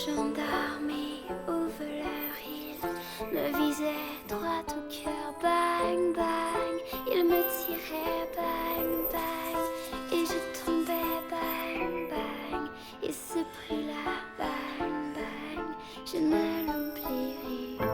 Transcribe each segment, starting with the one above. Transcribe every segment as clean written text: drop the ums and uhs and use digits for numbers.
gendarmes au voleur, il me visait droit au cœur, bang bang, il me tirait, bang bang, et je tombais, bang bang, et ce bruit-là, bang bang, je ne l'oublierai pas.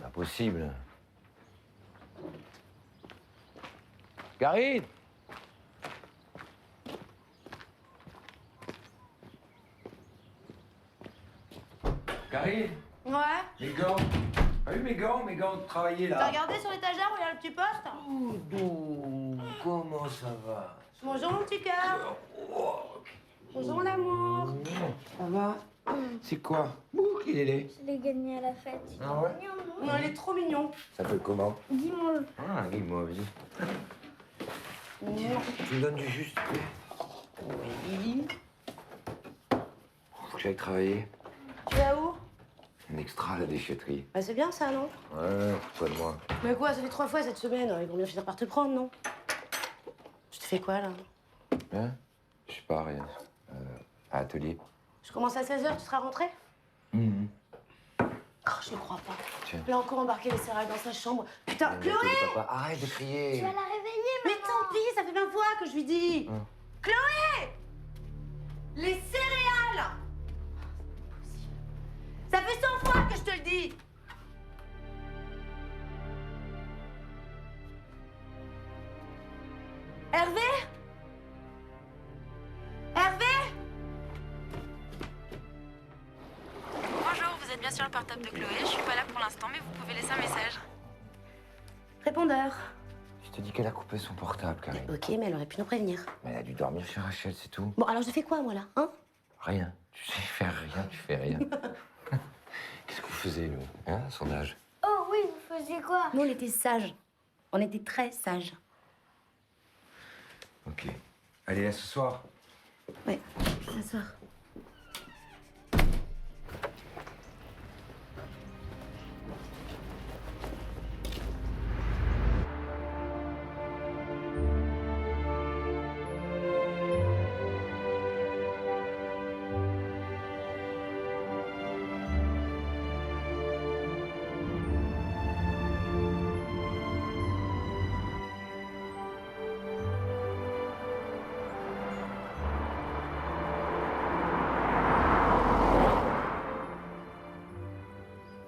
Impossible. Karine! Karine! Ouais. Mes gants! T'as vu mes gants de travailler là? T'as regardé sur l'étagère où il y a le petit poste? Oh, donc, comment ça va? Bonjour mon petit cœur. Bonjour l'amour. Ça va? C'est quoi? Ouh, qu'il est laid. Je l'ai gagné à la fête. Ah ouais? Non, il est trop mignon. Ça s'appelle comment? Dis-moi. Ah, dis-moi, vas-y. Tu me donnes du jus, s'il te plaît? Oui. Faut que j'aille travailler. Tu vas où? Un extra à la déchetterie. Bah c'est bien ça, non? Ouais, quoi de moi? Mais quoi, ça fait 3 fois cette semaine. Ils vont bien finir par te prendre, non? Je te fais quoi là? Hein? Je sais pas, rien. À atelier. Je commence à 16h, tu seras rentré? Oh, je ne crois pas. Tiens. Il a encore embarqué les céréales dans sa chambre. Putain, Chloé! Papa, arrête de crier. Tu vas la réveiller, Mais maman. tant pis, ça fait 20 fois que je lui dis. Hein. Chloé! Les céréales! Ça fait 100 fois que je te le dis. Hervé? Hervé? Bonjour, vous êtes bien sur le portable de Chloé. Je suis pas là pour l'instant, mais vous pouvez laisser un message. Répondeur. Je te dis qu'elle a coupé son portable, Karine. Ok, mais elle aurait pu nous prévenir. Mais elle a dû dormir chez Rachel, c'est tout. Bon, alors je fais quoi, moi, là, hein? Rien. Tu sais faire rien, tu fais rien. Qu'est-ce qu'on faisait, nous? Hein, à son âge? Oh oui, vous faisiez quoi? Nous, on était sages. On était très sages. Ok. Allez, à ce soir. Ouais, ça sort.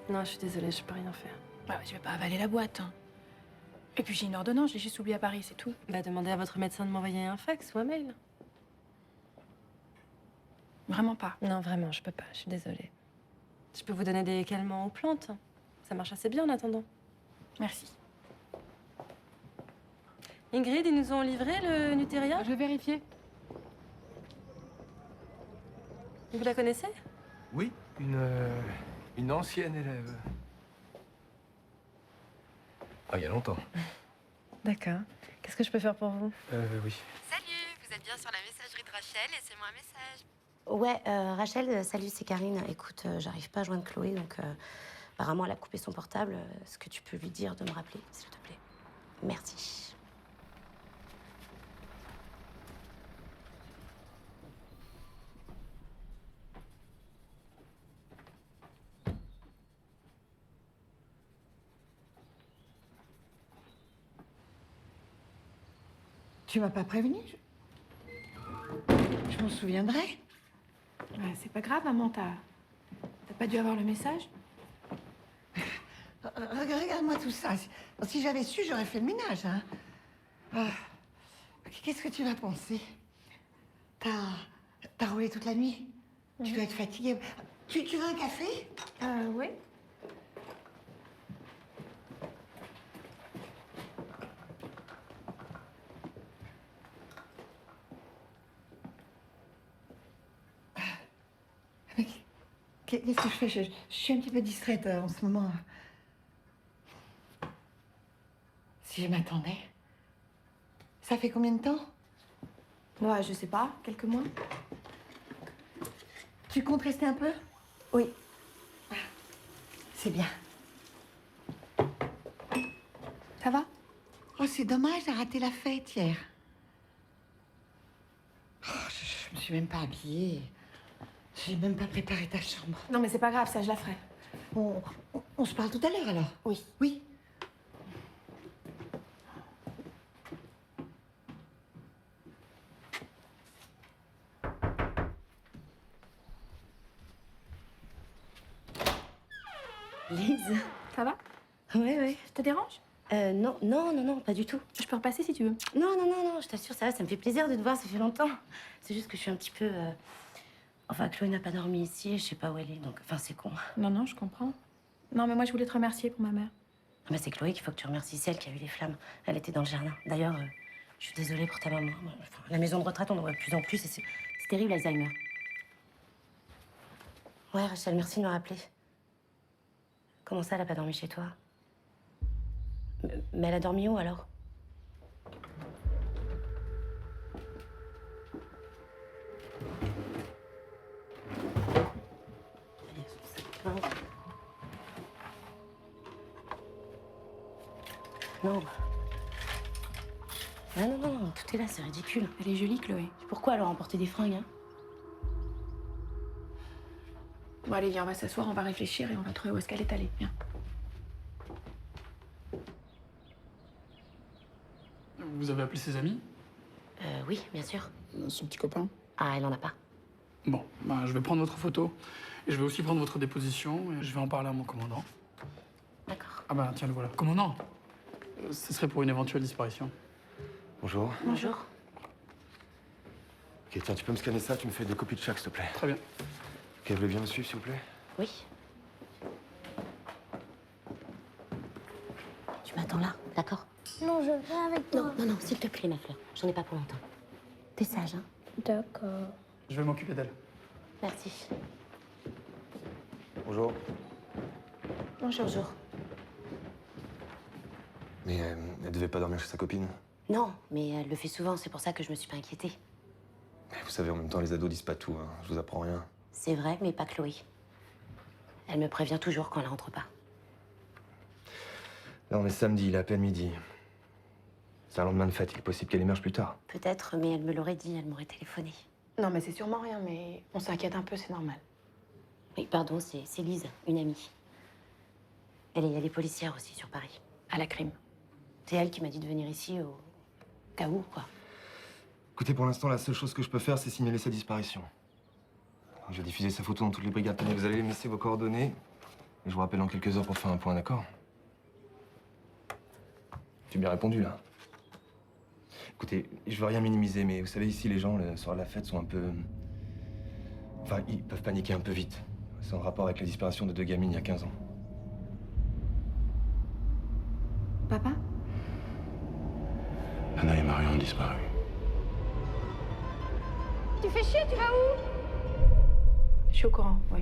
Non, je suis désolée, je peux rien faire. Bah, je vais pas avaler la boîte. Hein. Et puis j'ai une ordonnance, j'ai juste oublié à Paris, c'est tout. Bah, demandez à votre médecin de m'envoyer un fax ou un mail. Vraiment pas. Non, vraiment, je peux pas, je suis désolée. Je peux vous donner des calmants aux plantes. Ça marche assez bien en attendant. Merci. Ingrid, ils nous ont livré le Nuteria. Je vais vérifier. Vous la connaissez? Oui, une ancienne élève. Ah, il y a longtemps. D'accord. Qu'est-ce que je peux faire pour vous? Oui. Salut, vous êtes bien sur la messagerie de Rachel, laissez-moi un message. Ouais, Rachel, salut, c'est Karine. Écoute, j'arrive pas à joindre Chloé, donc apparemment, elle a coupé son portable. Est-ce que tu peux lui dire de me rappeler, s'il te plaît? Merci. Tu m'as pas prévenu? Je m'en souviendrai. Ouais, c'est pas grave, maman, t'as pas dû avoir le message? Regarde-moi tout ça. Si j'avais su, j'aurais fait le ménage, hein. Ah, qu'est-ce que tu vas penser? T'as roulé toute la nuit? Tu dois être fatiguée. Tu veux un café? Oui. Qu'est-ce que je fais? Je suis un petit peu distraite en ce moment. Si je m'attendais. Ça fait combien de temps? Ouais, je sais pas, quelques mois. Tu comptes rester un peu? Oui. C'est bien. Ça va? Oh, c'est dommage, j'ai raté la fête hier. Oh, je me suis même pas habillée. J'ai même pas préparé ta chambre. Non, mais c'est pas grave, ça, je la ferai. On se parle tout à l'heure, alors? Oui. Oui. Lise. Ça va? Ouais. Ça te dérange? Non, pas du tout. Je peux repasser si tu veux. Non, je t'assure, ça va, ça me fait plaisir de te voir, ça fait longtemps. C'est juste que je suis un petit peu... Enfin, Chloé n'a pas dormi ici, je sais pas où elle est, donc... Enfin, c'est con. Non, je comprends. Non, mais moi, je voulais te remercier pour ma mère. Ah bah, c'est Chloé qu'il faut que tu remercies, celle qui a eu les flammes. Elle était dans le jardin. D'ailleurs, je suis désolée pour ta maman. Enfin, la maison de retraite, on en voit de plus en plus et c'est terrible, Alzheimer. Ouais, Rachel, merci de me rappeler. Comment ça, elle a pas dormi chez toi? Mais elle a dormi où, alors? Non. Non, tout est là, c'est ridicule. Elle est jolie, Chloé. Pourquoi alors emporter des fringues, hein? Bon, allez, viens, on va s'asseoir, on va réfléchir et on va trouver où est-ce qu'elle est allée. Viens. Vous avez appelé ses amis? Oui, bien sûr. Son petit copain? Ah, elle en a pas. Bon, ben, je vais prendre votre photo et je vais aussi prendre votre déposition et je vais en parler à mon commandant. D'accord. Ah ben tiens, le voilà. Commandant, ce serait pour une éventuelle disparition. Bonjour. Bonjour. Ok, tiens, tu peux me scanner ça, tu me fais 2 copies de chaque, s'il te plaît. Très bien. Ok, vous voulez bien me suivre, s'il vous plaît? Oui. Tu m'attends là, d'accord? Non, je viens avec toi. Non, s'il te plaît, ma fleur. J'en ai pas pour longtemps. T'es sage, hein? D'accord. Je vais m'occuper d'elle. Merci. Bonjour. Bonjour. Mais elle devait pas dormir chez sa copine. Non, mais elle le fait souvent, c'est pour ça que je me suis pas inquiétée. Mais vous savez, en même temps, les ados disent pas tout, hein. Je vous apprends rien. C'est vrai, mais pas Chloé. Elle me prévient toujours quand elle rentre pas. Là, on est samedi, il est à peine midi. C'est un lendemain de fête, il est possible qu'elle émerge plus tard. Peut-être, mais elle me l'aurait dit, elle m'aurait téléphoné. Non, mais c'est sûrement rien, mais on s'inquiète un peu, c'est normal. Oui, pardon, c'est Lise, une amie. Elle est policière aussi sur Paris. À la crime. C'est elle qui m'a dit de venir ici au cas où, quoi. Écoutez, pour l'instant, la seule chose que je peux faire, c'est signaler sa disparition. Je vais diffuser sa photo dans toutes les brigades. Tenez, vous allez me laisser vos coordonnées. Et je vous rappelle dans quelques heures pour faire un point, d'accord? Tu as bien répondu, là. Écoutez, je veux rien minimiser, mais vous savez, ici, les gens, le soir de la fête, sont un peu... Enfin, ils peuvent paniquer un peu vite. C'est en rapport avec la disparition de 2 gamines il y a 15 ans. Papa? Anna et Marion ont disparu. Tu fais chier, tu vas où? Je suis au courant, oui.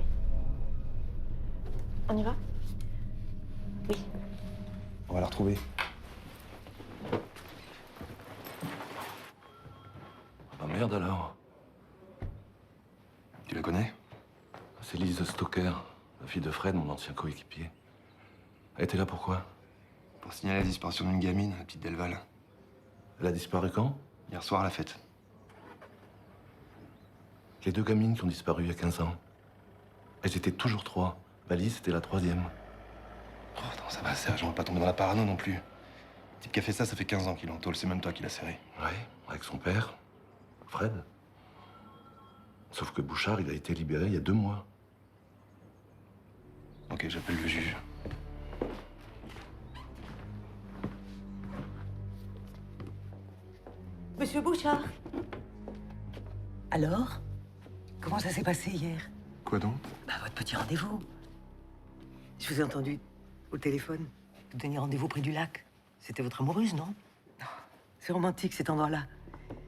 On y va? Oui. On va la retrouver. Ah merde alors. Tu la connais? C'est Lise Stoker, la fille de Fred, mon ancien coéquipier. Elle était là pourquoi? Pour signaler la disparition d'une gamine, la petite Delval. Elle a disparu quand? Hier soir à la fête. Les 2 gamines qui ont disparu il y a 15 ans. Elles étaient toujours 3. Lise, c'était la 3e. Oh, non, ça va, Serge, on va pas tomber dans la parano non plus. Le type qui a fait ça, ça fait 15 ans qu'il est en tôle. C'est même toi qui l'as serré. Ouais, avec son père, Fred. Sauf que Bouchard, il a été libéré il y a 2 mois. Ok, j'appelle le juge. Monsieur Bouchard. Alors? Comment ça s'est passé hier? Quoi donc? Bah, votre petit rendez-vous. Je vous ai entendu au téléphone. Vous donniez rendez-vous près du lac. C'était votre amoureuse, non? Non. C'est romantique, cet endroit-là.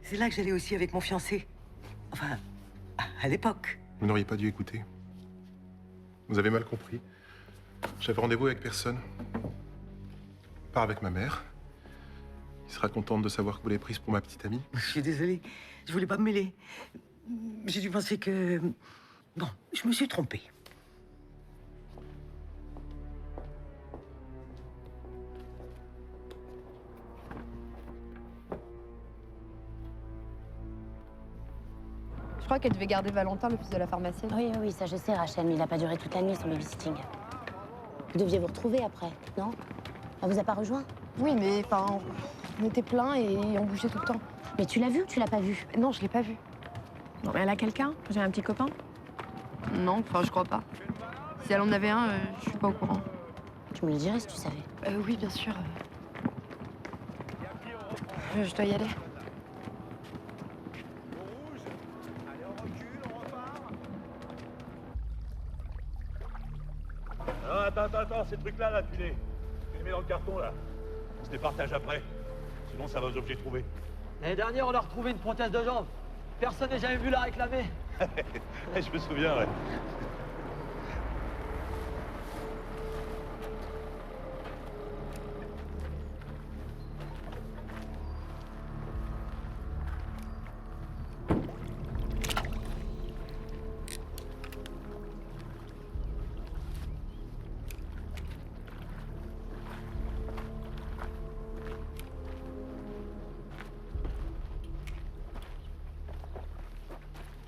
C'est là que j'allais aussi avec mon fiancé. Enfin, à l'époque. Vous n'auriez pas dû écouter. Vous avez mal compris. J'avais rendez-vous avec personne. Pas avec ma mère. Il sera contente de savoir que vous l'avez prise pour ma petite amie. Je suis désolée. Je voulais pas me mêler. J'ai dû penser que... Bon, je me suis trompée. crois qu'elle devait garder Valentin, le fils de la pharmacienne. Oui, oui, oui, ça je sais, Rachel, mais il a pas duré toute la nuit son babysitting. Vous deviez vous retrouver après, non? Elle vous a pas rejoint? Oui, mais enfin, on était plein et on bougeait tout le temps. Mais tu l'as vu ou tu l'as pas vu? Non, je l'ai pas vue. Non, mais elle a quelqu'un? J'ai un petit copain? Non, enfin, je crois pas. Si elle en avait un, je suis pas au courant. Tu me le dirais si tu savais. Oui, bien sûr. Je dois y aller. Ah, attends, ces trucs-là, là, tu les mets dans le carton, là. On se les partage après. Sinon, ça va aux objets trouvés. L'année dernière, on a retrouvé une prothèse de jambe. Personne n'a jamais vu la réclamer. Je me souviens, ouais.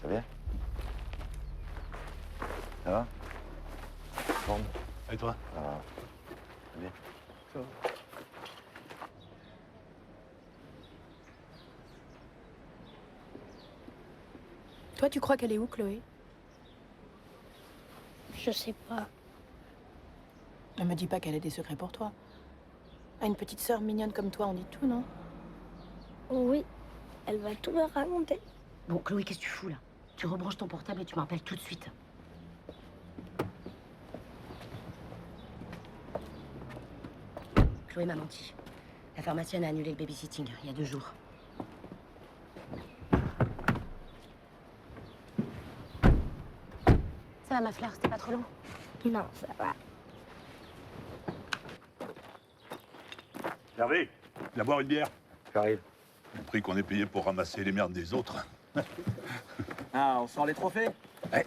Ça va bien? Ça va? Forme? Et toi? Ça va. Ça va bien? Ça va. Toi, tu crois qu'elle est où, Chloé? Je sais pas. Ne me dis pas qu'elle a des secrets pour toi. À une petite sœur mignonne comme toi, on dit tout, non? Oui, elle va tout me raconter. Bon, Chloé, qu'est-ce que tu fous là? Tu rebranches ton portable et tu me rappelles tout de suite. Chloé m'a menti. La pharmacienne a annulé le babysitting il y a 2 jours. Ça va, ma fleur? C'était pas trop long? Non, ça va. Hervé, viens boire une bière. J'arrive. Le prix qu'on est payé pour ramasser les merdes des autres. Ah, on sort les trophées? Ouais.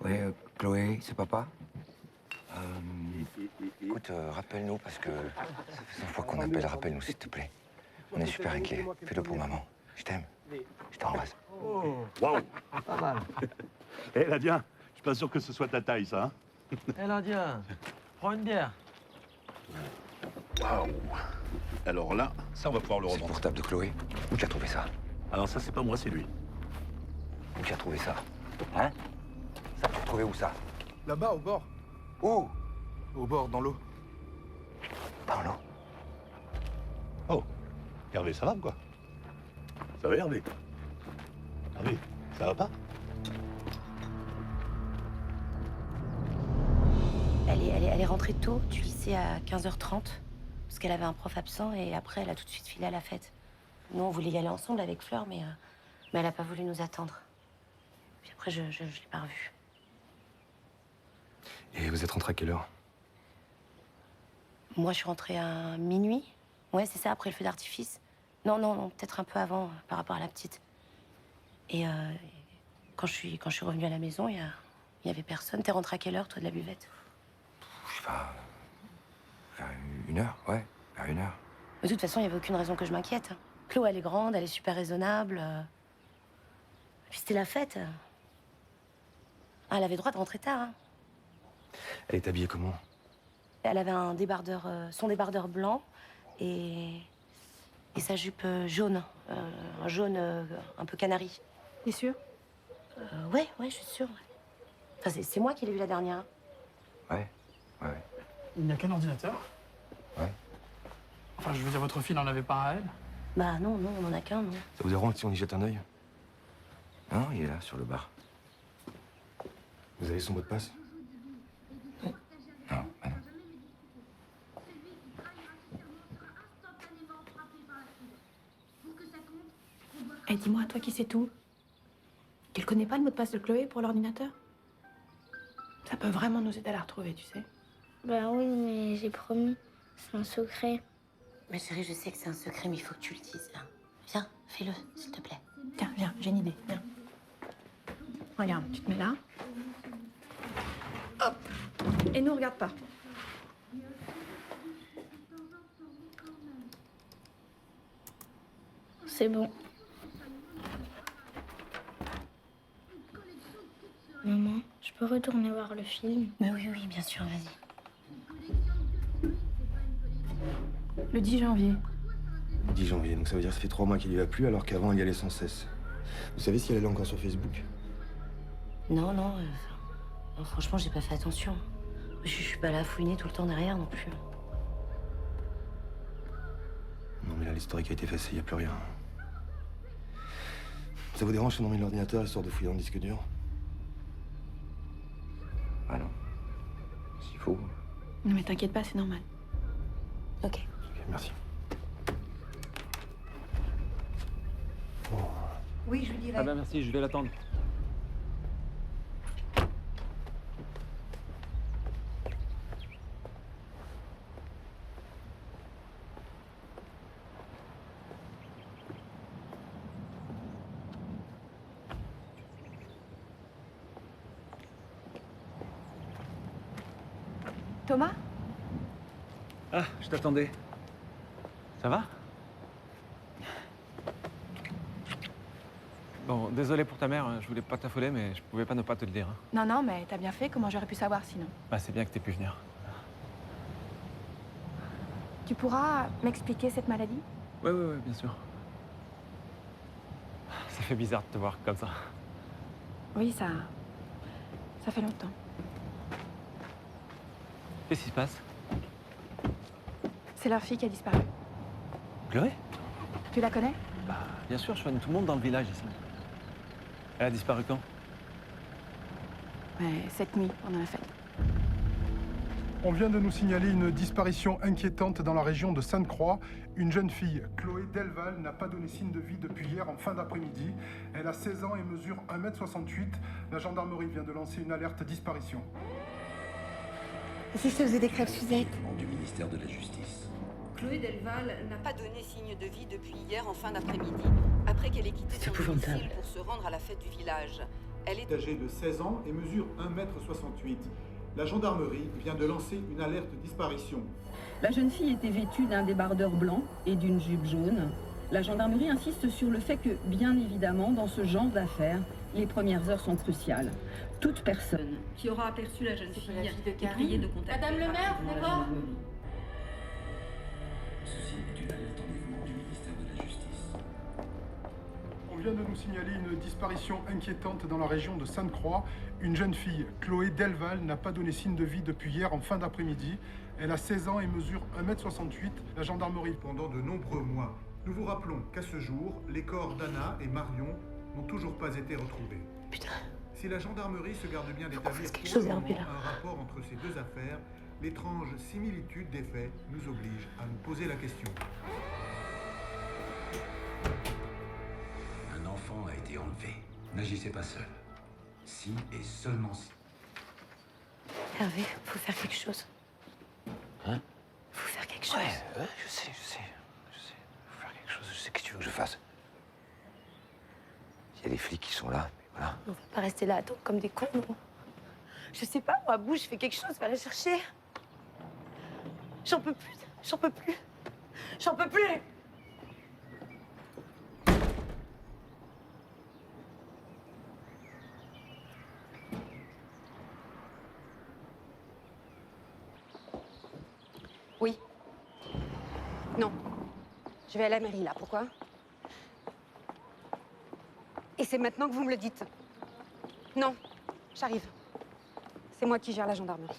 Ouais, Chloé, c'est papa. Écoute, rappelle-nous parce que ça fait 100 fois qu'on appelle. Rappelle-nous, s'il te plaît. On est super inquiets. Fais-le pour maman. Je t'aime. Je t'embrasse. Waouh. Pas mal. Eh, Nadia, je suis pas sûr que ce soit ta taille, ça. Hein. Eh, Nadia, prends une bière. Waouh. Alors là, ça, on va pouvoir le C'est le revendre. portable de Chloé. Où tu as trouvé ça? Alors ça, c'est pas moi, c'est lui. Où tu as trouvé ça? Hein? Ça, tu as trouvé où ça? Là-bas, au bord. Où? Au bord, dans l'eau. Dans l'eau. Oh, Hervé, ça va ou quoi? Ça va, Hervé? Hervé, ça va pas? Elle est rentrée tôt du lycée à 15h30, parce qu'elle avait un prof absent, et après, elle a tout de suite filé à la fête. Nous, on voulait y aller ensemble avec Fleur, mais elle a pas voulu nous attendre. Puis après, je l'ai pas revue. Et vous êtes rentré à quelle heure? Moi, je suis rentrée à minuit. Ouais, c'est ça, après le feu d'artifice. Non, peut-être un peu avant, par rapport à la petite. Et quand je suis revenue à la maison, il y avait personne. T'es rentrée à quelle heure, toi, de la buvette? Je sais pas. Vers 1h, ouais. Vers 1h. De toute façon, il n'y avait aucune raison que je m'inquiète. Chlo, elle est grande, elle est super raisonnable. Puis c'était la fête. Ah, elle avait droit de rentrer tard. Hein. Elle est habillée comment? Elle avait un débardeur, son débardeur blanc et sa jupe jaune. Un jaune un peu canari. T'es sûre? Ouais, je suis sûre. Ouais. Enfin, c'est moi qui l'ai vue la dernière. Ouais. Il n'y a qu'un ordinateur? Ouais. Enfin, je veux dire, votre fille n'en avait pas à elle? Bah non, on en a qu'un, non. Ça vous dérange si on y jette un œil? Non, il est là, sur le bar. Vous avez son mot de passe? Non, bah non. Eh, dis-moi, toi qui sais tout, qu'elle connaît pas le mot de passe de Chloé pour l'ordinateur? Ça peut vraiment nous aider à la retrouver, tu sais. Bah oui, mais j'ai promis. C'est un secret. Mais chérie, je sais que c'est un secret, mais il faut que tu le dises. Là. Viens, fais-le, s'il te plaît. Tiens, viens, j'ai une idée, viens. Regarde, tu te mets là. Hop. Et nous, regarde pas. C'est bon. Maman, je peux retourner voir le film? Mais oui, oui, bien sûr, vas-y. Le 10 janvier. 10 janvier, donc ça veut dire que ça fait 3 mois qu'il y va plus, alors qu'avant, il y allait sans cesse. Vous savez si elle est encore sur Facebook? Non, non, non, franchement, j'ai pas fait attention. Je suis pas là à fouiner tout le temps derrière non plus. Non, mais là, l'historique a été effacé, il n'y a plus rien. Ça vous dérange si on emmène l'ordinateur histoire de fouiller dans le disque dur? Ah non. S'il faut. Non mais t'inquiète pas, c'est normal. Ok. Ok, merci. Oui, je lui dirai. Ah ben merci, je vais l'attendre. Thomas? Ah, je t'attendais. Ça va? Bon, désolé pour ta mère, hein, je voulais pas t'affoler, mais je pouvais pas ne pas te le dire. Hein. Non, non, mais t'as bien fait. Comment j'aurais pu savoir sinon? Bah, c'est bien que t'aies pu venir. Tu pourras m'expliquer cette maladie? Ouais, bien sûr. Ça fait bizarre de te voir comme ça. Oui, ça fait longtemps. Qu'est-ce qui se passe? C'est leur fille qui a disparu. Chloé? Tu la connais? Bah, bien sûr, je soigne tout le monde dans le village ici. Elle a disparu quand? Ouais, cette nuit, pendant la fête. On vient de nous signaler une disparition inquiétante dans la région de Sainte-Croix. Une jeune fille, Chloé Delval, n'a pas donné signe de vie depuis hier en fin d'après-midi. Elle a 16 ans et mesure 1m68. La gendarmerie vient de lancer une alerte disparition. Et si je te faisais des crêpes Suzette? Du ministère de la Justice. Chloé Delval n'a pas donné signe de vie depuis hier en fin d'après-midi, après qu'elle ait quitté son domicile pour se rendre à la fête du village. Elle est âgée de 16 ans et mesure 1m68. La gendarmerie vient de lancer une alerte disparition. La jeune fille était vêtue d'un débardeur blanc et d'une jupe jaune. La gendarmerie insiste sur le fait que, bien évidemment, dans ce genre d'affaires, les premières heures sont cruciales. Toute personne qui aura aperçu la jeune fille est priée de contacter. Madame le maire, vous d'accord? Ceci est une alerte en dévouement du ministère de la Justice. On vient de nous signaler une disparition inquiétante dans la région de Sainte-Croix. Une jeune fille, Chloé Delval, n'a pas donné signe de vie depuis hier en fin d'après-midi. Elle a 16 ans et mesure 1m68. La gendarmerie. Pendant de nombreux mois, nous vous rappelons qu'à ce jour, les corps d'Anna et Marion n'ont toujours pas été retrouvés. Putain. Si la gendarmerie se garde bien d'établir quelque chose, pour le Hervé, là. moment un rapport entre ces deux affaires, l'étrange similitude des faits nous oblige à nous poser la question. Un enfant a été enlevé. N'agissez pas seul. Si et seulement si. Hervé, faut faire quelque chose. Hein? Faut faire quelque chose. Ouais, je sais. Faut faire quelque chose, je sais. Qu'est-ce que tu veux que je fasse? Il y a des flics qui sont là, mais voilà. On va pas rester là à attendre comme des cons, nous. Je sais pas, moi, bouge, fais quelque chose, va la chercher. J'en peux plus, j'en peux plus. J'en peux plus. Oui. Non. Je vais à la mairie, là. Pourquoi? Et c'est maintenant que vous me le dites. Non, j'arrive. C'est moi qui gère la gendarmerie.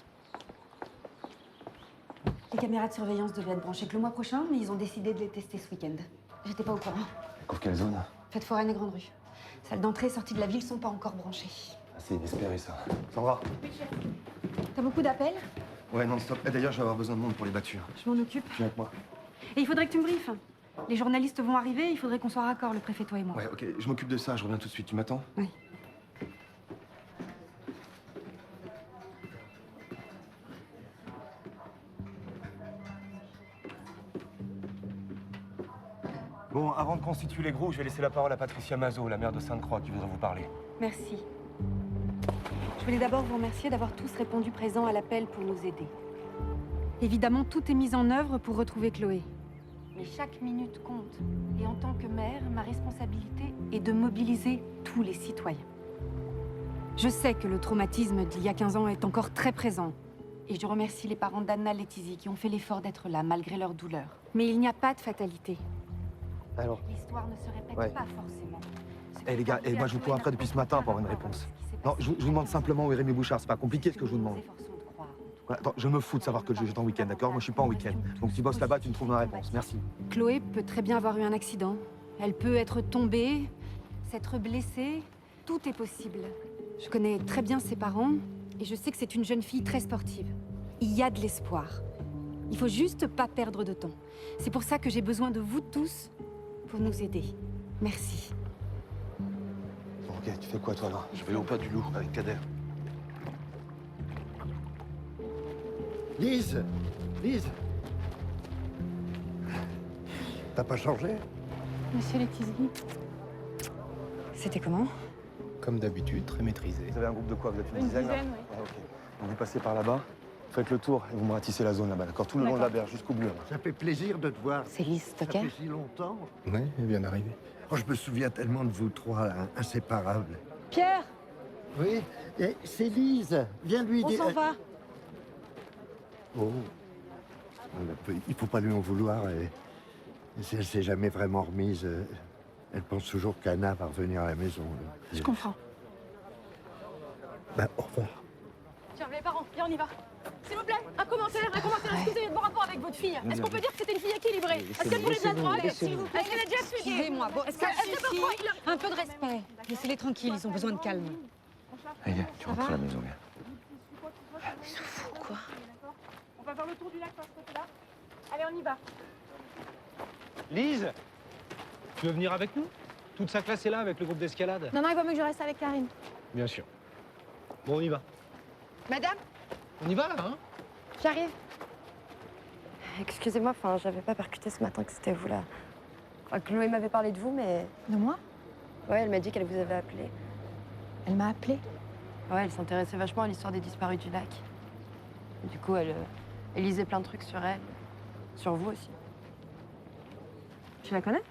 Les caméras de surveillance devaient être branchées que le mois prochain, mais ils ont décidé de les tester ce week-end. J'étais pas au courant. Couvre quelle zone? Fête foraine et Grande Rue. Salles d'entrée et sortie de la ville sont pas encore branchées. Ah, c'est inespéré, ça. Sandra? T'as beaucoup d'appels? Ouais, non, stop. Et d'ailleurs, je vais avoir besoin de monde pour les battues. Je m'en occupe. Viens avec moi. Et il faudrait que tu me briefes. Les journalistes vont arriver, il faudrait qu'on soit raccord, le préfet, toi et moi. Ouais, ok, je m'occupe de ça, je reviens tout de suite. Tu m'attends? Oui. Bon, avant de constituer les groupes, je vais laisser la parole à Patricia Mazot, la maire de Sainte-Croix, qui voudrait vous parler. Merci. Je voulais d'abord vous remercier d'avoir tous répondu présent à l'appel pour nous aider. Évidemment, tout est mis en œuvre pour retrouver Chloé. Mais chaque minute compte. Et en tant que maire, ma responsabilité est de mobiliser tous les citoyens. Je sais que le traumatisme d'il y a 15 ans est encore très présent. Et je remercie les parents d'Anna Letizy qui ont fait l'effort d'être là, malgré leur douleur. Mais il n'y a pas de fatalité. Alors? L'histoire ne se répète Ouais. pas forcément. Eh les gars, moi je vous cours après depuis ce matin pour avoir une réponse. Non, je vous demande simplement où est Rémi Bouchard, c'est pas compliqué ce que je vous demande. Ouais, attends, je me fous de savoir que le juge est en week-end, d'accord? Moi je suis pas en week-end. Donc tu bosses là-bas, tu me trouves ma réponse. Merci. Chloé peut très bien avoir eu un accident. Elle peut être tombée, s'être blessée. Tout est possible. Je connais très bien ses parents et je sais que c'est une jeune fille très sportive. Il y a de l'espoir. Il faut juste pas perdre de temps. C'est pour ça que j'ai besoin de vous tous pour nous aider. Merci. Bon, ok, tu fais quoi toi là? Je vais au pas du loup avec Kader. Lise! Lise! T'as pas changé? Monsieur Letizy. C'était comment? Comme d'habitude, très maîtrisé. Vous avez un groupe de quoi? Vous êtes une dizaine là? oui. Ouais, ok. Donc vous passez par là-bas, faites le tour et vous me ratissez la zone là-bas, d'accord? Tout le long de la berge, jusqu'au bout là. Ça fait plaisir de te voir. C'est Lise, Ça ok? fait si longtemps. Ouais, elle vient d'arriver. Oh, je me souviens tellement de vous trois, hein, inséparables. Pierre! Oui, et c'est Lise. Viens lui On dire. s'en va. Oh. Il faut pas lui en vouloir. Si elle s'est jamais vraiment remise, elle pense toujours qu'Anna va revenir à la maison. là. Je comprends. Ben, au revoir. Tiens, les parents, viens, on y va. S'il vous plaît, un commentaire. Est-ce que vous avez de bons rapports avec votre fille? Est-ce qu'on peut dire que c'était une fille équilibrée? Est-ce qu'elle voulait de la drogue? S'il vous plaît. Est-ce qu'elle a déjà expliqué? Excusez-moi, bon, est-ce que un peu de respect. Laissez-les tranquilles, ils ont besoin de calme. Allez, viens, tu rentres à la maison, viens. Il se fout, quoi. On va faire le tour du lac par ce côté-là. Allez, on y va. Lise, tu veux venir avec nous? Toute sa classe est là avec le groupe d'escalade. Non, il vaut mieux que je reste avec Karine. Bien sûr. Bon, on y va. Madame, On y va là, hein? j'arrive. Excusez-moi, enfin, j'avais pas percuté ce matin que c'était vous là. Enfin, Chloé m'avait parlé de vous, mais... De moi? Ouais, elle m'a dit qu'elle vous avait appelé. Elle m'a appelée. Ouais, elle s'intéressait vachement à l'histoire des disparus du lac. Et du coup, elle lisait plein de trucs sur elle. Sur vous aussi. Tu la connais?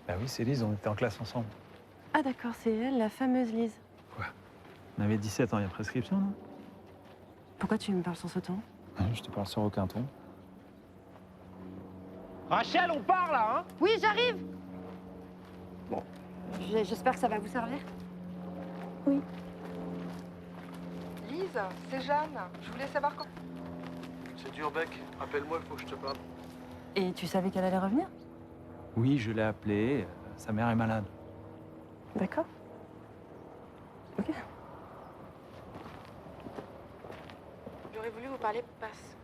Bah oui, c'est Lise, on était en classe ensemble. Ah d'accord, c'est elle, la fameuse Lise. On avait 17 ans, il y a prescription, non? Pourquoi tu me parles sur ce ton? Je te parle sur aucun ton. Rachel, on part là, hein? Oui, j'arrive. Bon, j'espère que ça va vous servir. Oui. Lise, c'est Jeanne. Je voulais savoir quand... C'est Durbeck. Appelle-moi, il faut que je te parle. Et tu savais qu'elle allait revenir? Oui, je l'ai appelée. Sa mère est malade. D'accord. Ok. J'aurais voulu vous parler parce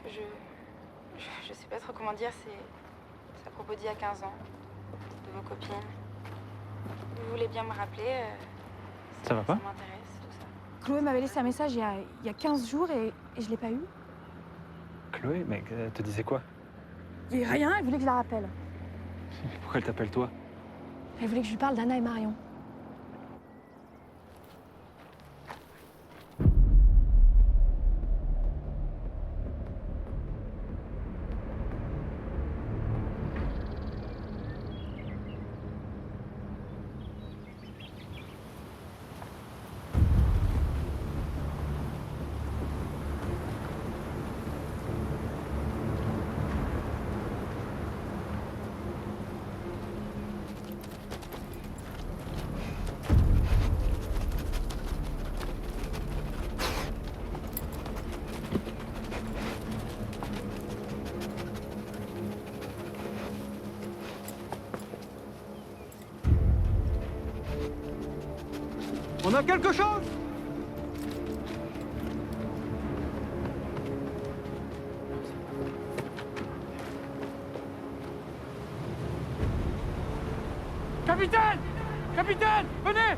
que je sais pas trop comment dire, c'est à propos d'il y a 15 ans, de vos copines. Vous voulez bien me rappeler Ça va pas? Ça m'intéresse, tout ça. Chloé m'avait laissé un message il y a 15 jours et je l'ai pas eu. Chloé, mec, elle te disait quoi? Et rien, elle voulait que je la rappelle. Pourquoi elle t'appelle toi? Elle voulait que je lui parle d'Anna et Marion. On a quelque chose? Capitaine! Capitaine, venez!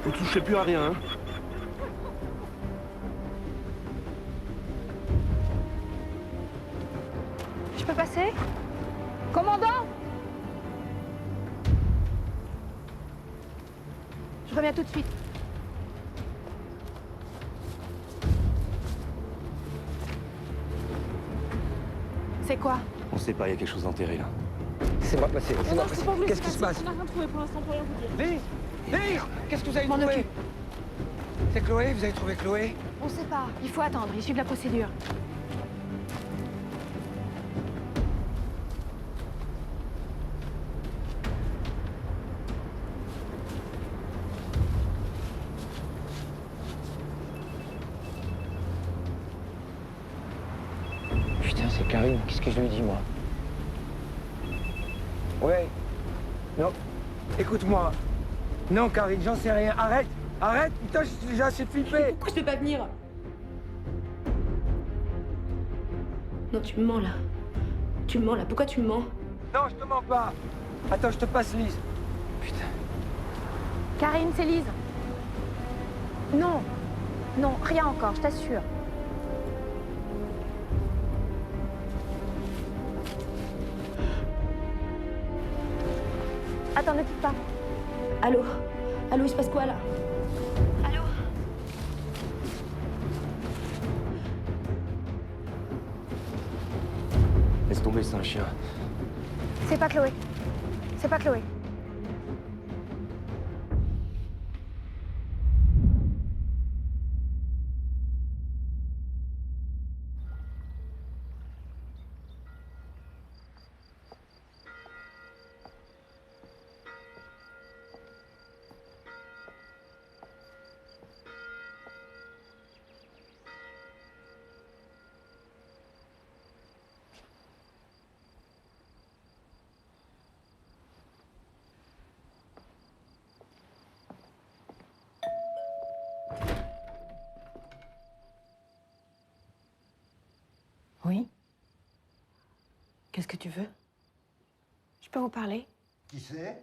Vous touchez plus à rien, hein? Je peux passer? Commandant! Je reviens tout de suite. C'est quoi? On sait pas, il y a quelque chose d'enterré là. C'est moi passé, c'est moi Non, passé. c'est pas vous, Qu'est-ce qui se passe? On n'a rien trouvé pour l'instant, pour rien vous dire. Lise! Lise! Qu'est-ce que vous avez M'en trouvé? occupe. C'est Chloé? Vous avez trouvé Chloé? On sait pas. Il faut attendre, il suit de la procédure. Putain, c'est Karine. Qu'est-ce que je lui dis, moi? Ouais. Non. Écoute-moi. Non, Karine, j'en sais rien. Arrête! Arrête! Putain, je suis déjà assez flippé! Pourquoi je peux pas venir? Non, tu me mens là. Tu me mens là. Pourquoi tu me mens? Non, je te mens pas! Attends, je te passe Lise. Putain. Karine, c'est Lise. Non. Non, rien encore, je t'assure. Attends, ne quitte pas. Allô? Allô, il se passe quoi là? Allô? Laisse tomber, c'est un chien. C'est pas Chloé. C'est pas Chloé. Oui? Qu'est-ce que tu veux? Je peux vous parler? Qui c'est?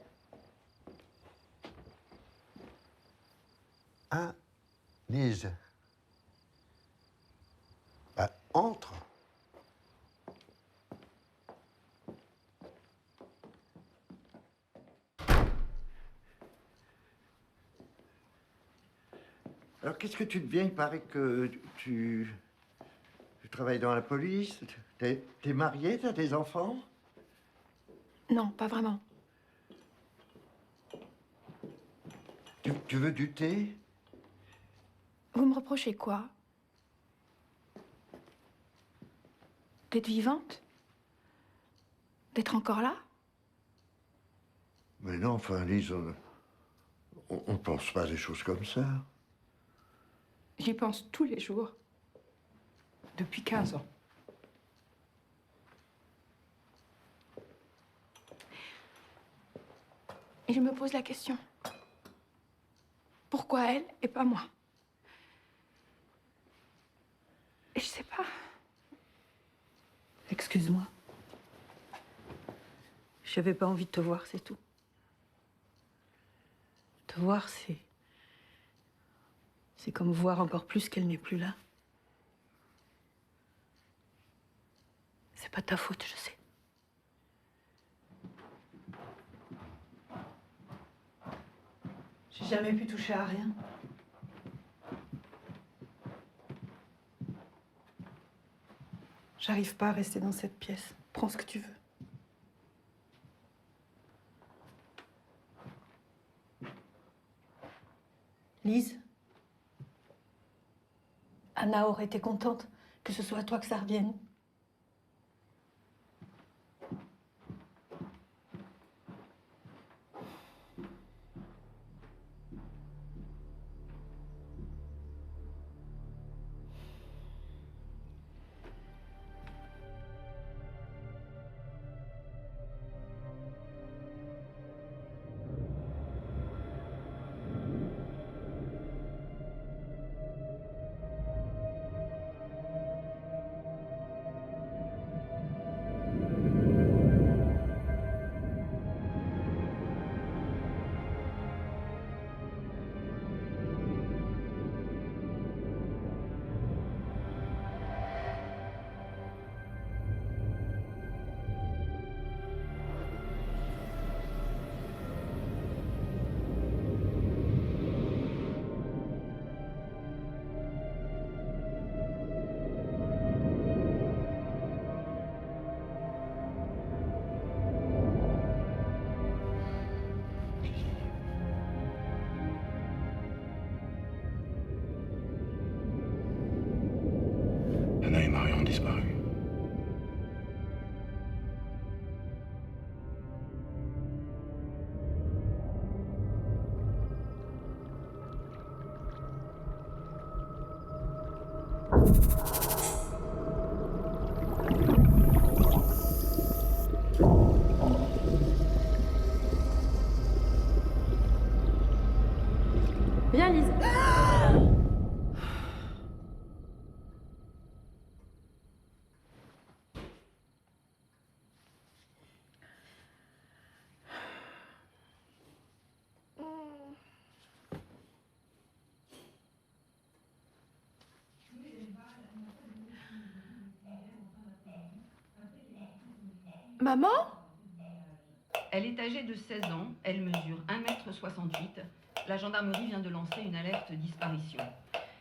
Ah, Lise. Bah, entre. Alors, qu'est-ce que tu deviens? Il paraît que tu travailles dans la police. T'es mariée, t'as des enfants? Non, pas vraiment. Tu veux du thé? Vous me reprochez quoi? D'être vivante? D'être encore là? Mais non, enfin, Lise, on pense pas à des choses comme ça. J'y pense tous les jours. Depuis 15 ans. Et je me pose la question. Pourquoi elle et pas moi? Et je sais pas. Excuse-moi. J'avais pas envie de te voir, c'est tout. Te voir, c'est comme voir encore plus qu'elle n'est plus là. C'est pas ta faute, je sais. J'ai jamais pu toucher à rien. J'arrive pas à rester dans cette pièce. Prends ce que tu veux. Lise? Anna aurait été contente que ce soit à toi que ça revienne. disparu. Viens, Lise. Maman? Elle est âgée de 16 ans, elle mesure 1,68 m. La gendarmerie vient de lancer une alerte disparition.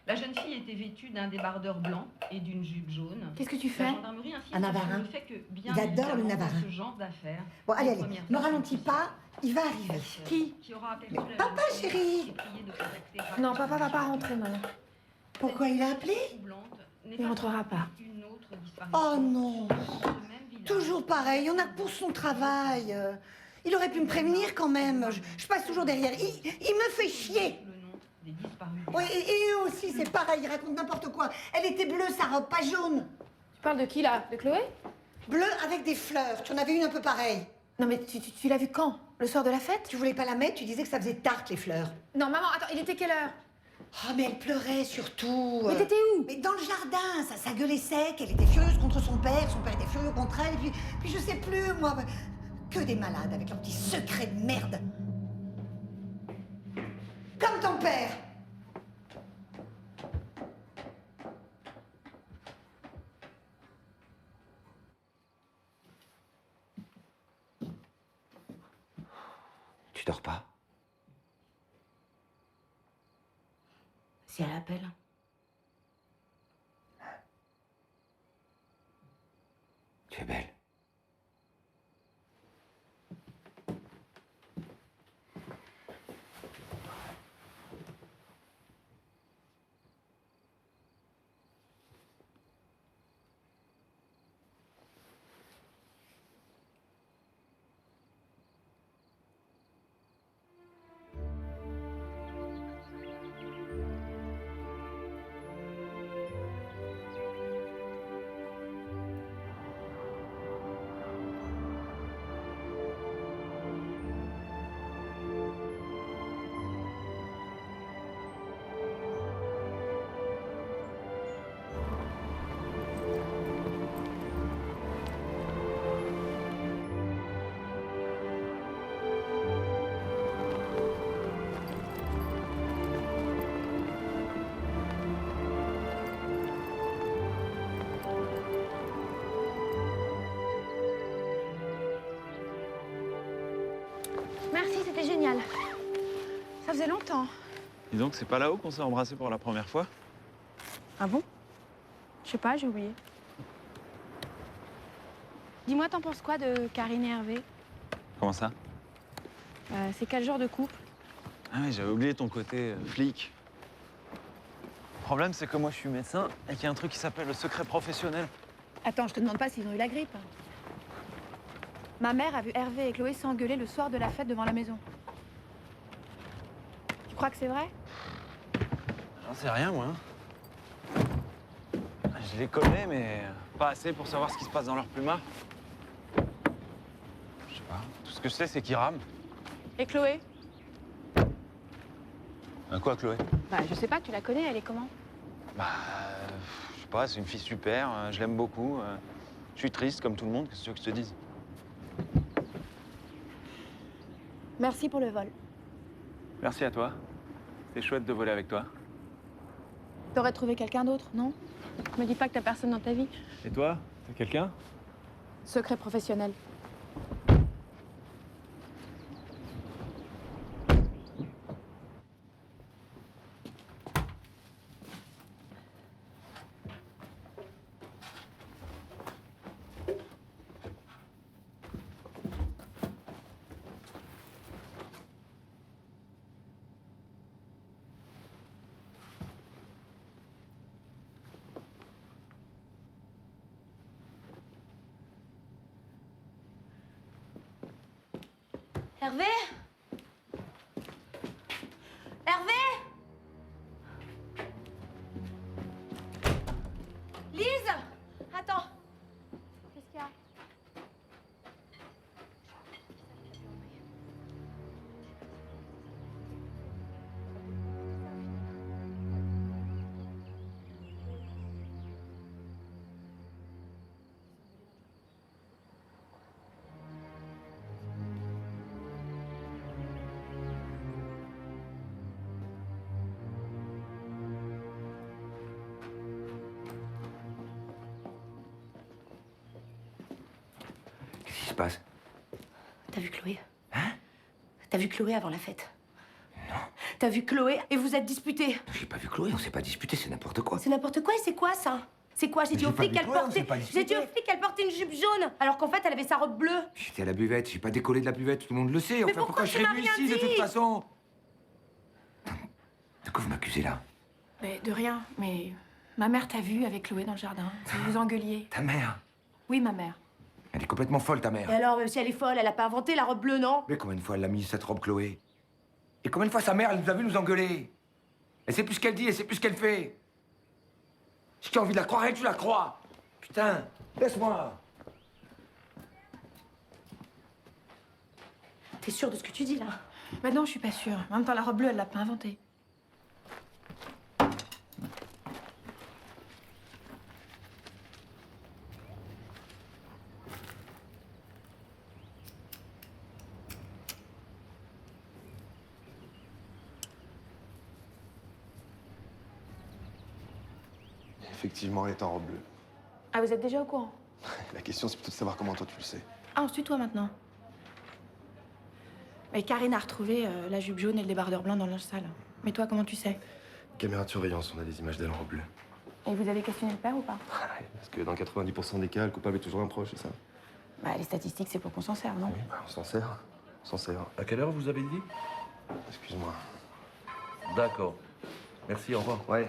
La jeune fille était vêtue d'un débardeur blanc et d'une jupe jaune. Qu'est-ce que tu fais? La gendarmerie insiste Un navarin. sur le fait que, bien Il adore le évidemment, navarin. dans ce genre d'affaires, Bon, allez, les allez, premières ne personnes ralentis pas, il va arriver. Qui aura aperçu Mais la papa, jeune fille chérie. est priée de contacter Non, rapidement papa va pas rentrer, maman. Pourquoi il a appelé? Il rentrera pas. Oh non. Toujours pareil, on a pour son travail. Il aurait pu me prévenir quand même. Je passe toujours derrière. Il me fait chier. Oui, et eux aussi, c'est pareil, ils racontent n'importe quoi. Elle était bleue, sa robe, pas jaune. Tu parles de qui, là? De Chloé? Bleue avec des fleurs. Tu en avais une un peu pareille. Non, mais tu l'as vue quand? Le soir de la fête? Tu voulais pas la mettre, tu disais que ça faisait tarte, les fleurs. Non, maman, attends, il était quelle heure? Ah, mais elle pleurait surtout. Mais t'étais où? Mais dans le jardin, ça gueulait sec. Elle était furieuse contre son père était furieux contre elle. Et puis je sais plus, moi. Que des malades avec leurs petits secrets de merde. Comme ton père. Tu dors pas? Si elle appelle. Tu es belle. Merci, c'était génial. Ça faisait longtemps. Dis donc, c'est pas là-haut qu'on s'est embrassé pour la première fois? Ah bon? Je sais pas, j'ai oublié. Dis-moi, t'en penses quoi de Karine et Hervé? Comment ça? C'est quel genre de couple? Ah oui, j'avais oublié ton côté flic. Le problème, c'est que moi, je suis médecin et qu'il y a un truc qui s'appelle le secret professionnel. Attends, je te demande pas s'ils ont eu la grippe. Ma mère a vu Hervé et Chloé s'engueuler le soir de la fête devant la maison. Tu crois que c'est vrai? J'en sais rien, moi. Je les connais, mais pas assez pour savoir ce qui se passe dans leur plumard. Je sais pas. Tout ce que je sais, c'est qu'ils rament. Et Chloé? Quoi, Chloé? Bah, je sais pas, tu la connais, elle est comment? Bah, je sais pas, c'est une fille super, je l'aime beaucoup. Je suis triste comme tout le monde, qu'est-ce que tu veux que je te dise? Merci pour le vol. Merci à toi. C'est chouette de voler avec toi. T'aurais trouvé quelqu'un d'autre, non? Me dis pas que t'as personne dans ta vie. Et toi? T'as quelqu'un? Secret professionnel. Hervé? Hervé? Lise? Attends. Qu'est-ce qu'il y a? Qu'est-ce qui se passe? T'as vu Chloé? Hein? T'as vu Chloé avant la fête? Non. T'as vu Chloé et vous êtes disputés? J'ai pas vu Chloé, on s'est pas disputé, c'est n'importe quoi. C'est n'importe quoi et c'est quoi ça? C'est quoi? J'ai dit au flic qu'elle portait. J'ai dit au flic qu'elle portait une jupe jaune, alors qu'en fait elle avait sa robe bleue. J'étais à la buvette, j'ai pas décollé de la buvette, tout le monde le sait. Mais Enfin, pourquoi je tu serais m'as venu rien ici de toute dit façon? De quoi vous m'accusez là? Mais de rien, mais ma mère t'a vu avec Chloé dans le jardin. Vous vous engueuliez. Ta mère? Oui, ma mère. Elle est complètement folle, ta mère. Et alors, même si elle est folle, elle a pas inventé la robe bleue, non? Mais combien de fois elle a mis cette robe, Chloé? Et combien de fois sa mère, elle nous a vu nous engueuler? Elle sait plus ce qu'elle dit, elle sait plus ce qu'elle fait. Si tu as envie de la croire, tu la crois. Putain, laisse-moi. T'es sûre de ce que tu dis, là? Bah non, je suis pas sûre. En même temps, la robe bleue, elle l'a pas inventée. Effectivement, elle est en robe bleue. Ah, vous êtes déjà au courant? La question, c'est plutôt de savoir comment toi tu le sais. Ah, on se tutoie maintenant. Mais Karine a retrouvé la jupe jaune et le débardeur blanc dans le linge sale. Mais toi, comment tu sais? Caméra de surveillance, on a des images d'elle en robe bleue. Et vous avez questionné le père ou pas? Parce que dans 90% des cas, le coupable est toujours un proche, c'est ça? Bah, les statistiques, c'est pour qu'on s'en serve, non? Oui, bah, on s'en sert. On s'en sert. À quelle heure vous avez dit? Excuse-moi. D'accord. Merci, au revoir. Ouais.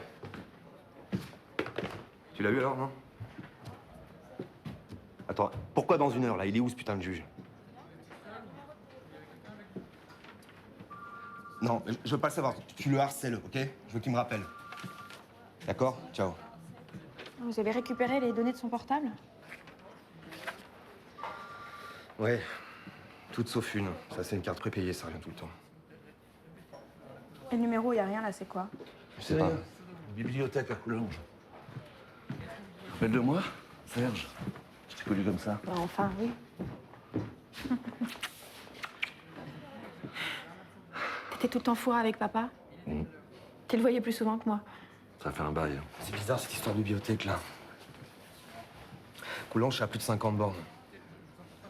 Tu l'as eu alors, non? Attends, pourquoi dans 1 heure, là? Il est où, ce putain de juge? Non, je veux pas le savoir. Tu le harcèles, ok? Je veux qu'il me rappelle. D'accord? Ciao. Vous avez récupéré les données de son portable? Ouais. Toutes sauf une. Ça, c'est une carte prépayée, ça revient tout le temps. Et le numéro, il y a rien là, c'est quoi? Je sais pas. Bibliothèque à Coulonges. Rappelle-le-moi, Serge. Je t'ai connu comme ça. Bah, enfin, oui. T'étais tout le temps fourré avec papa? Tu le voyais plus souvent que moi? Ça fait un bail. C'est bizarre, cette histoire de bibliothèque, là. Coulonges, c'est à plus de 50 bornes.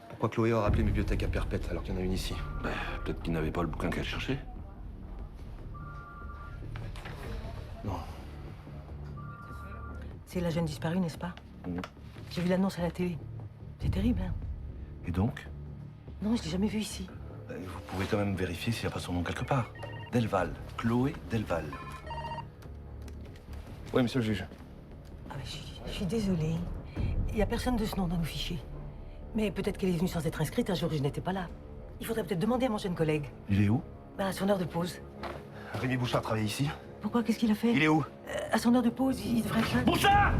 Pourquoi Chloé aura appelé bibliothèque à perpète alors qu'il y en a une ici? Bah, peut-être qu'il n'avait pas le bouquin qu'elle cherchait. Non. C'est la jeune disparue, n'est-ce pas? J'ai vu l'annonce à la télé. C'est terrible, hein? Et donc? Non, je l'ai jamais vue ici. Vous pouvez quand même vérifier s'il n'y a pas son nom quelque part. Delval. Chloé Delval. Oui, monsieur le juge. Ah, je suis désolée. Il n'y a personne de ce nom dans nos fichiers. Mais peut-être qu'elle est venue sans être inscrite un jour où je n'étais pas là. Il faudrait peut-être demander à mon jeune collègue. Il est où? À son heure de pause. Rémi Bouchard travaille ici. Pourquoi? Qu'est-ce qu'il a fait? Il est où? À son heure de pause, il devrait être là. Bouchard!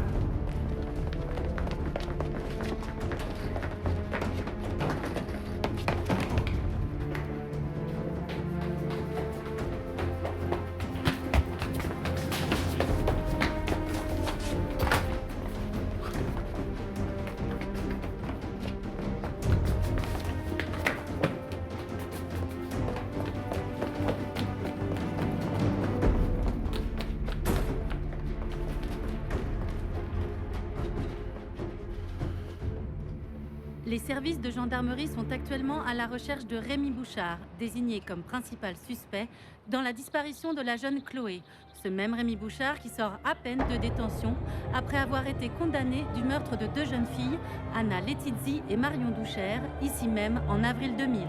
Les services de gendarmerie sont actuellement à la recherche de Rémi Bouchard, désigné comme principal suspect dans la disparition de la jeune Chloé. Ce même Rémi Bouchard qui sort à peine de détention après avoir été condamné du meurtre de 2 jeunes filles, Anna Letizzi et Marion Douchère, ici même en avril 2000.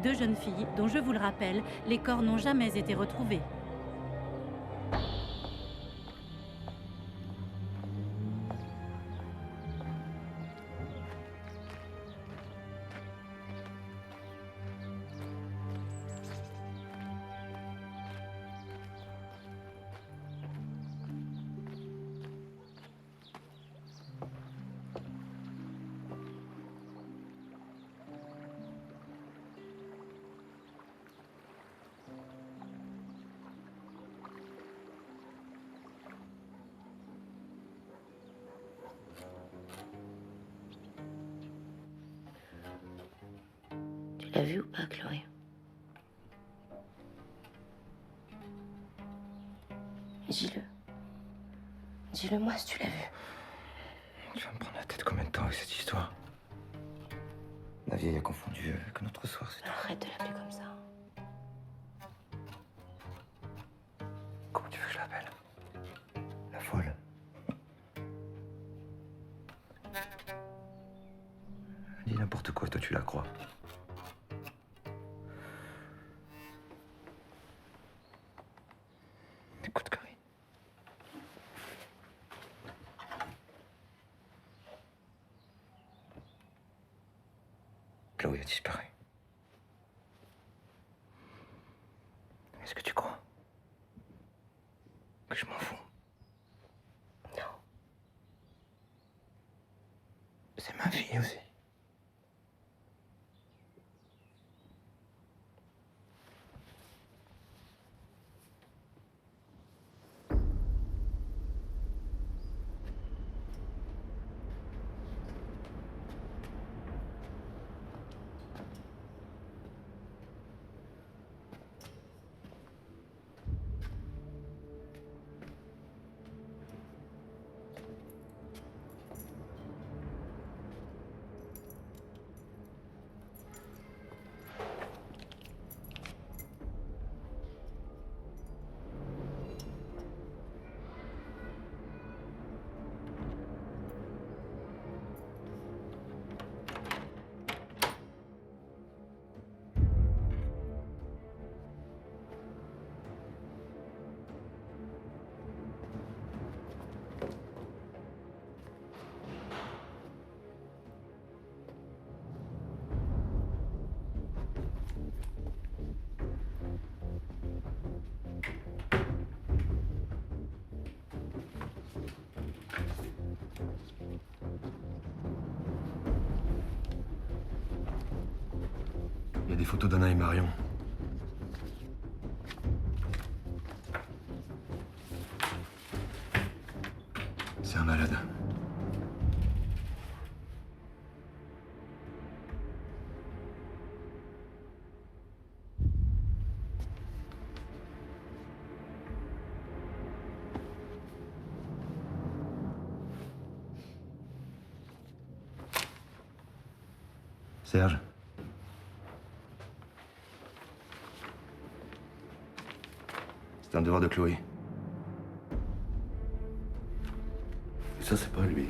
2 jeunes filles dont, je vous le rappelle, les corps n'ont jamais été retrouvés. l'as vu ou pas, Chloé? Dis-le. Dis-le moi si tu l'as vu. Tu vas me prendre la tête combien de temps avec cette histoire? La vieille a confondu que notre soir, c'est tout. Arrête de l'appeler comme ça. Comment tu veux que je l'appelle? La folle. Dis n'importe quoi, toi tu la crois. Écoute, Carrie. Chloé a disparu. Est-ce que tu crois que je m'en fous? Non. C'est ma fille aussi. Il y a des photos d'Anna et Marion. C'est un malade. Serge. C'est un devoir de Chloé. Ça, c'est pas lui.